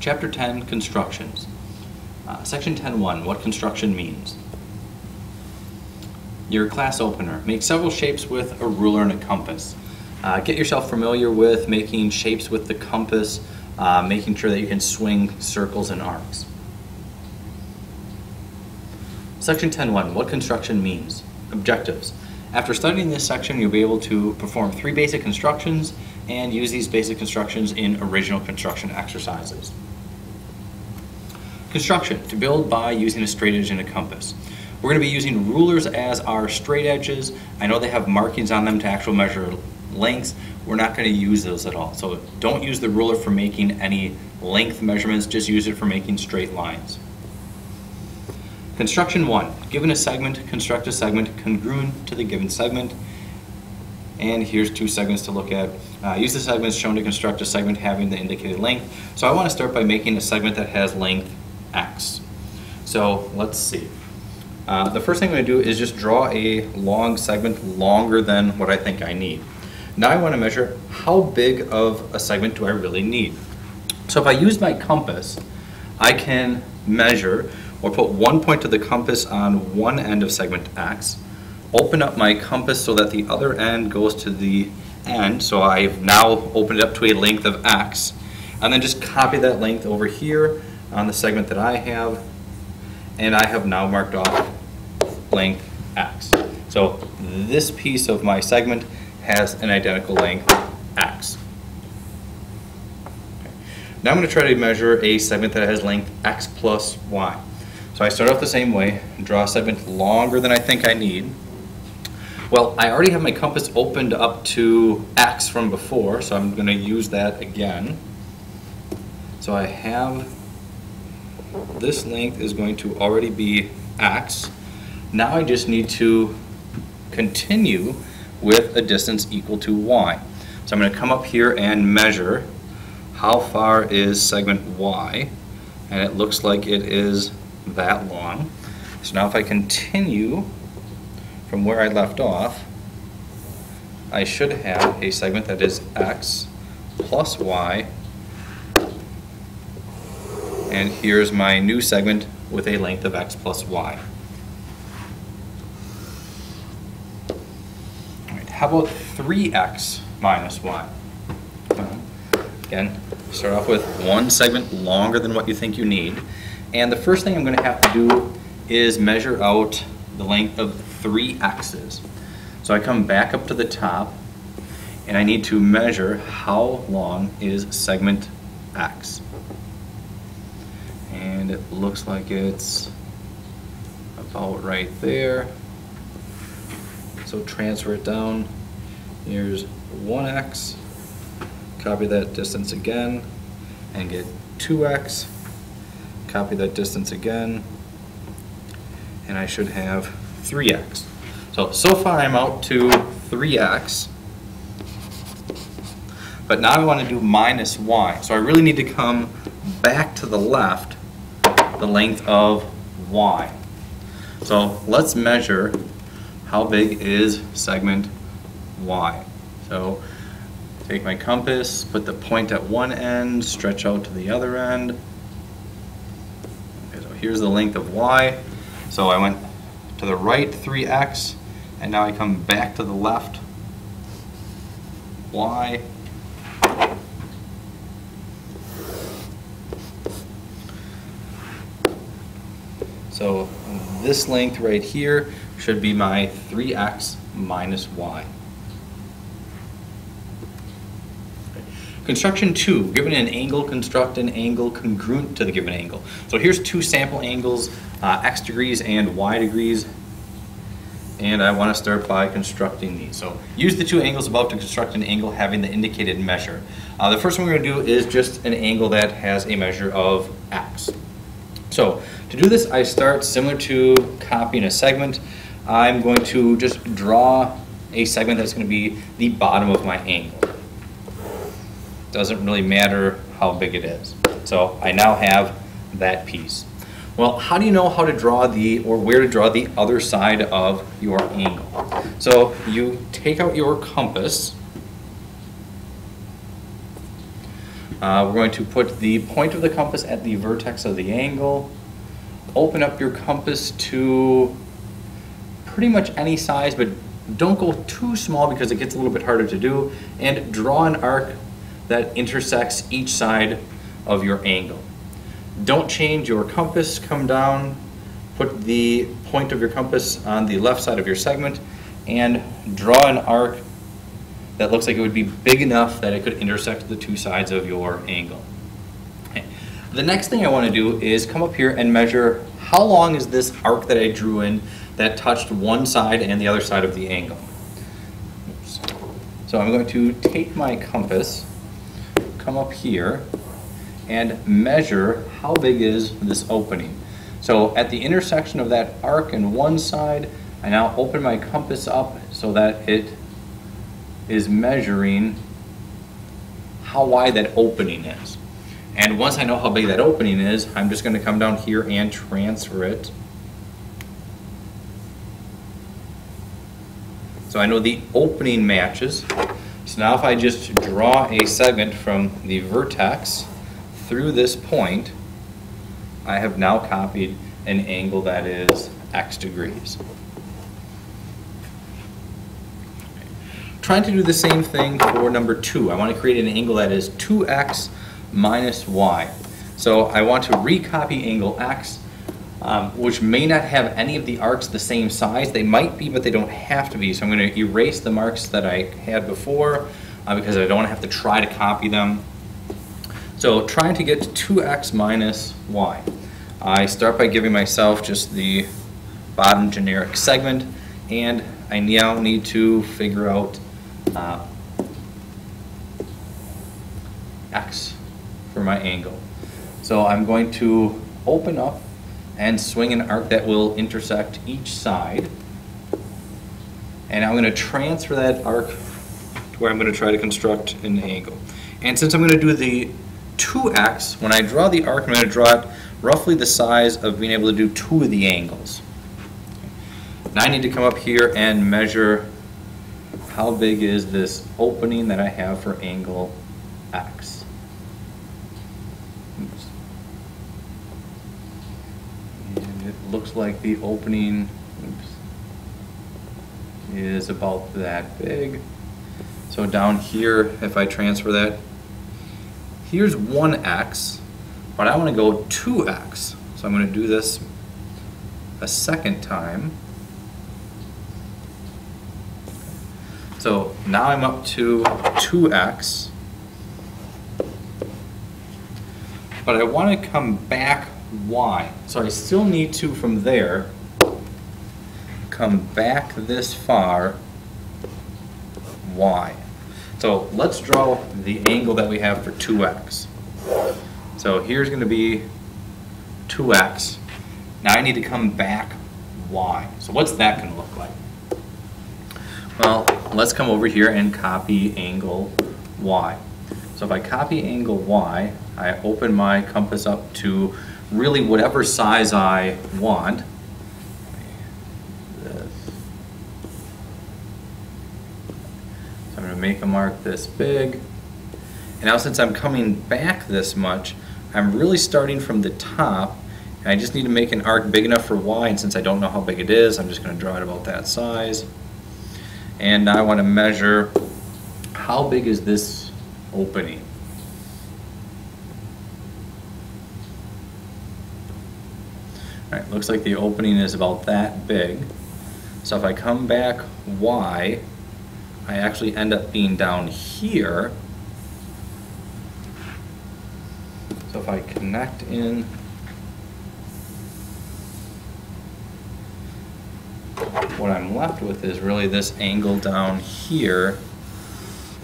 Chapter 10, Constructions. Section 10.1, what construction means. Your class opener. Make several shapes with a ruler and a compass. Get yourself familiar with making shapes with the compass, making sure that you can swing circles and arcs. Section 10.1, what construction means. Objectives. After studying this section, you'll be able to perform 3 basic constructions and use these basic constructions in original construction exercises. Construction, to build by using a straight edge and a compass. We're going to be using rulers as our straight edges. I know they have markings on them to actually measure lengths. We're not going to use those at all. So don't use the ruler for making any length measurements, just use it for making straight lines. Construction 1, given a segment, construct a segment congruent to the given segment. And here's 2 segments to look at. Use the segments shown to construct a segment having the indicated length. So I want to start by making a segment that has length x. So let's see. The first thing I'm going to do is just draw a long segment longer than what I think I need. Now I want to measure how big of a segment do I really need. So if I use my compass, I can measure or put 1 point of the compass on one end of segment x, open up my compass so that the other end goes to the end, so I've now opened it up to a length of x, and then just copy that length over here on the segment that I have, and I have now marked off length x. So this piece of my segment has an identical length x. Okay. Now I'm going to try to measure a segment that has length x plus y. So I start off the same way, draw a segment longer than I think I need. Well, I already have my compass opened up to x from before, so I'm going to use that again. So I have this length is going to already be x. Now I just need to continue with a distance equal to y. So I'm going to come up here and measure how far is segment y, and it looks like it is that long. So now if I continue from where I left off, I should have a segment that is x plus y, and here's my new segment with a length of x plus y. All right, how about 3x minus y? Again, start off with one segment longer than what you think you need. And the first thing I'm going to have to do is measure out the length of 3 x's. So I come back up to the top, and I need to measure how long is segment x. And it looks like it's about right there. So transfer it down. Here's 1x. Copy that distance again and get 2x. Copy that distance again, and I should have 3x. So far I'm out to 3x, but now I want to do minus y. So I really need to come back to the left the length of y. So let's measure how big is segment y. So take my compass, put the point at one end, stretch out to the other end. Okay, so here's the length of y. So I went to the right 3x, and now I come back to the left y. So this length right here should be my 3x minus y. Construction 2, given an angle, construct an angle congruent to the given angle. So here's 2 sample angles, x degrees and y degrees, and I want to start by constructing these. So use the 2 angles above to construct an angle having the indicated measure. The first one we're going to do is just an angle that has a measure of x. So to do this, I start similar to copying a segment. I'm going to just draw a segment that's going to be the bottom of my angle. Doesn't really matter how big it is. So I now have that piece. Well, how do you know how to draw or where to draw the other side of your angle? So you take out your compass, We're going to put the point of the compass at the vertex of the angle. Open up your compass to pretty much any size, but don't go too small because it gets a little bit harder to do. And draw an arc that intersects each side of your angle. Don't change your compass, come down, put the point of your compass on the left side of your segment, and draw an arc that looks like it would be big enough that it could intersect the two sides of your angle. Okay. The next thing I want to do is come up here and measure how long is this arc that I drew in that touched one side and the other side of the angle. Oops. So I'm going to take my compass, come up here, and measure how big is this opening. So at the intersection of that arc and one side, I now open my compass up so that it is measuring how wide that opening is. And once I know how big that opening is, I'm just going to come down here and transfer it. So I know the opening matches. So now if I just draw a segment from the vertex through this point, I have now copied an angle that is x degrees. Trying to do the same thing for number 2. I want to create an angle that is 2x minus y. So I want to recopy angle x, which may not have any of the arcs the same size. They might be, but they don't have to be. So I'm going to erase the marks that I had before because I don't want to have to try to copy them. So trying to get to 2x minus y. I start by giving myself just the bottom generic segment, and I now need to figure out x for my angle. So I'm going to open up and swing an arc that will intersect each side, and I'm going to transfer that arc to where I'm going to try to construct an angle. And since I'm going to do the 2x, when I draw the arc, I'm going to draw it roughly the size of being able to do 2 of the angles. Now I need to come up here and measure how big is this opening that I have for angle x. Oops. And it looks like the opening is about that big. So down here, if I transfer that, here's 1x, but I want to go 2x. So I'm going to do this a second time. So now I'm up to 2x, but I want to come back y. So I still need to, from there, come back this far y. So let's draw the angle that we have for 2x. So here's going to be 2x. Now I need to come back y. So what's that going to look like? Well, let's come over here and copy angle y. So if I copy angle y, I open my compass up to really whatever size I want. So I'm going to make a mark this big. And now since I'm coming back this much, I'm really starting from the top, and I just need to make an arc big enough for y, and since I don't know how big it is, I'm just going to draw it about that size. And now I want to measure how big is this opening. All right, looks like the opening is about that big. So if I come back y, I actually end up being down here. So if I connect in what I'm left with is really this angle down here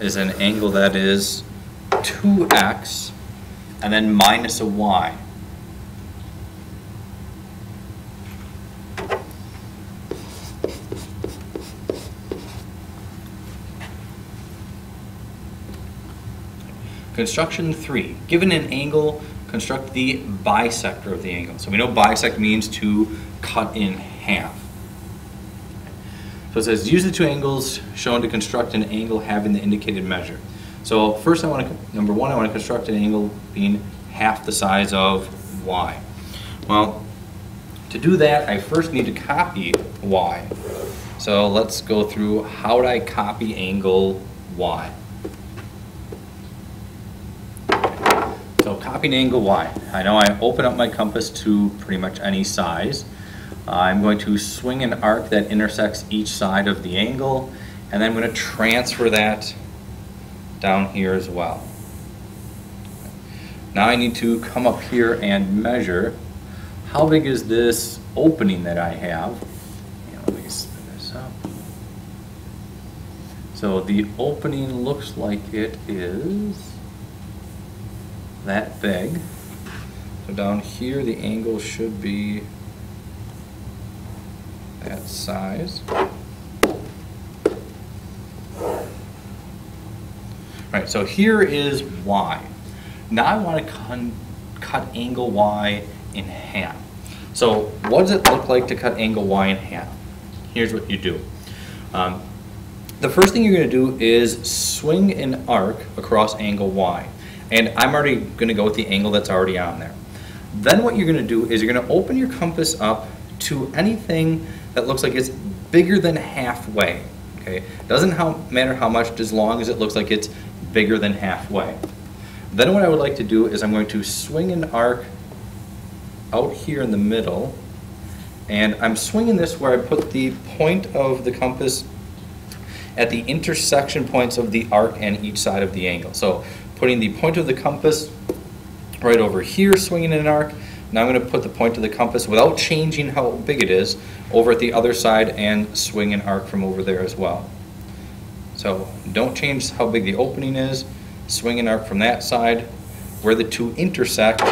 is an angle that is 2x and then minus a y. Construction 3. Given an angle, construct the bisector of the angle. So we know bisect means to cut in half. So it says, use the two angles shown to construct an angle having the indicated measure. So first number one, I want to construct an angle being half the size of y. Well, to do that, I first need to copy y. So let's go through how would I copy angle y. So copying angle y. I know I open up my compass to pretty much any size. I'm going to swing an arc that intersects each side of the angle, and then I'm going to transfer that down here as well. Now I need to come up here and measure how big is this opening that I have. Let me spin this up. So the opening looks like it is that big. So down here the angle should be that size. Right, so here is y. Now I want to cut angle y in half. So what does it look like to cut angle y in half? Here's what you do. The first thing you're going to do is swing an arc across angle y. And I'm already going to go with the angle that's already on there. Then what you're going to do is you're going to open your compass up to anything that looks like it's bigger than halfway. Okay? Doesn't matter how much, as long as it looks like it's bigger than halfway. Then what I would like to do is I'm going to swing an arc out here in the middle, and I'm swinging this where I put the point of the compass at the intersection points of the arc and each side of the angle. So putting the point of the compass right over here, swinging an arc. Now I'm going to put the point of the compass, without changing how big it is, over at the other side and swing an arc from over there as well. So don't change how big the opening is. Swing an arc from that side. Where the two intersect,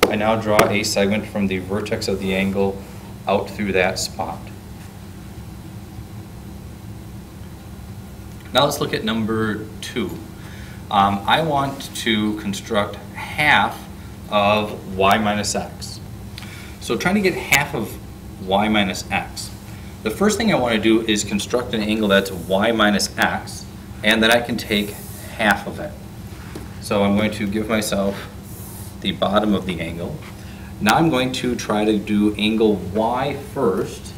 I now draw a segment from the vertex of the angle out through that spot. Now let's look at number 2. I want to construct half of y minus x. So trying to get half of y minus x. The first thing I want to do is construct an angle that's y minus x, and that I can take half of it. So I'm going to give myself the bottom of the angle. Now I'm going to try to do angle y first.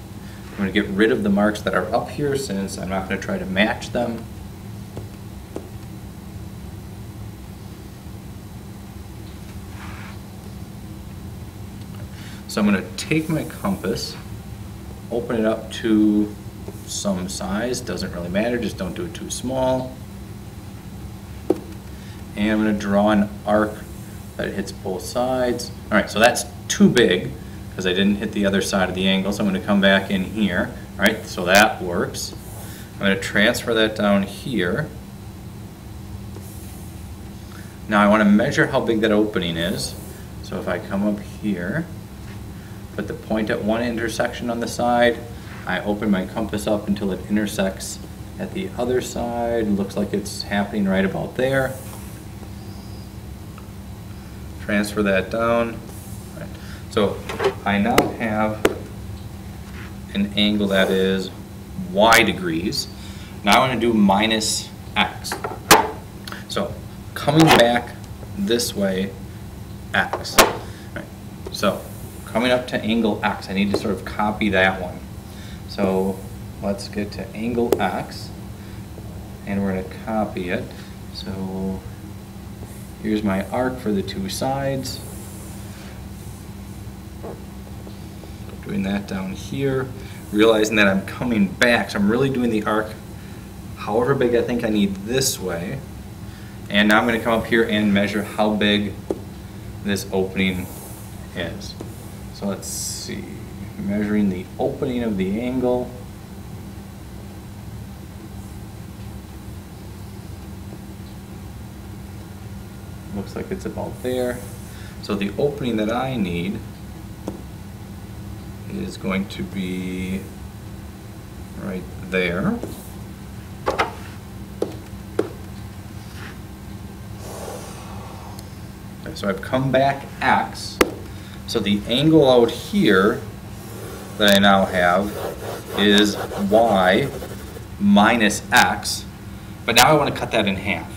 I'm going to get rid of the marks that are up here since I'm not going to try to match them. So I'm going to take my compass, open it up to some size, doesn't really matter, just don't do it too small. And I'm going to draw an arc that hits both sides. All right, so that's too big because I didn't hit the other side of the angle, so I'm going to come back in here. All right, so that works. I'm going to transfer that down here. Now I want to measure how big that opening is. So if I come up here, put the point at one intersection on the side, I open my compass up until it intersects at the other side. Looks like it's happening right about there. Transfer that down. Right. So I now have an angle that is y degrees. Now I want to do minus x. So coming back this way, x. Right. So coming up to angle x, I need to sort of copy that one. So let's get to angle x, and we're going to copy it. So here's my arc for the two sides. Doing that down here, realizing that I'm coming back, so I'm really doing the arc however big I think I need this way. And now I'm going to come up here and measure how big this opening is. So let's see, measuring the opening of the angle. Looks like it's about there. So the opening that I need is going to be right there. Okay, so I've come back x. So the angle out here that I now have is y minus x. But now I want to cut that in half.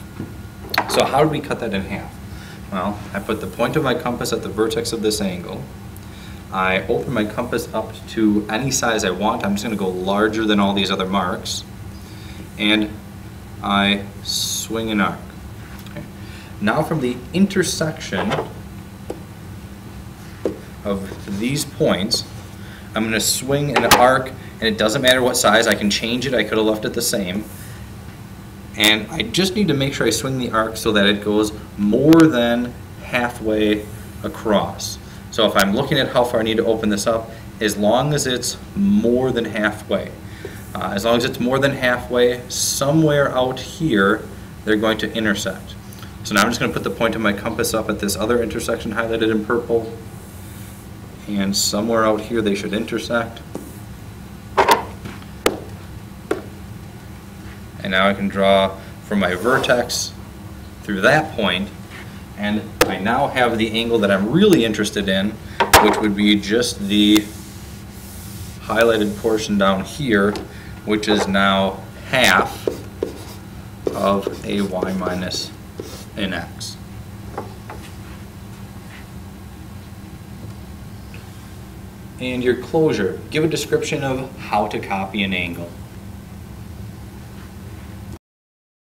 So how do we cut that in half? Well, I put the point of my compass at the vertex of this angle. I open my compass up to any size I want. I'm just going to go larger than all these other marks. And I swing an arc. Okay. Now from the intersection of these points, I'm going to swing an arc, and it doesn't matter what size. I can change it. I could have left it the same. And I just need to make sure I swing the arc so that it goes more than halfway across. So if I'm looking at how far I need to open this up, as long as it's more than halfway. As long as it's more than halfway, somewhere out here, they're going to intersect. So now I'm just going to put the point of my compass up at this other intersection highlighted in purple. And somewhere out here they should intersect. And now I can draw from my vertex through that point, and I now have the angle that I'm really interested in, which would be just the highlighted portion down here, which is now half of AY minus an X. And your closure, give a description of how to copy an angle.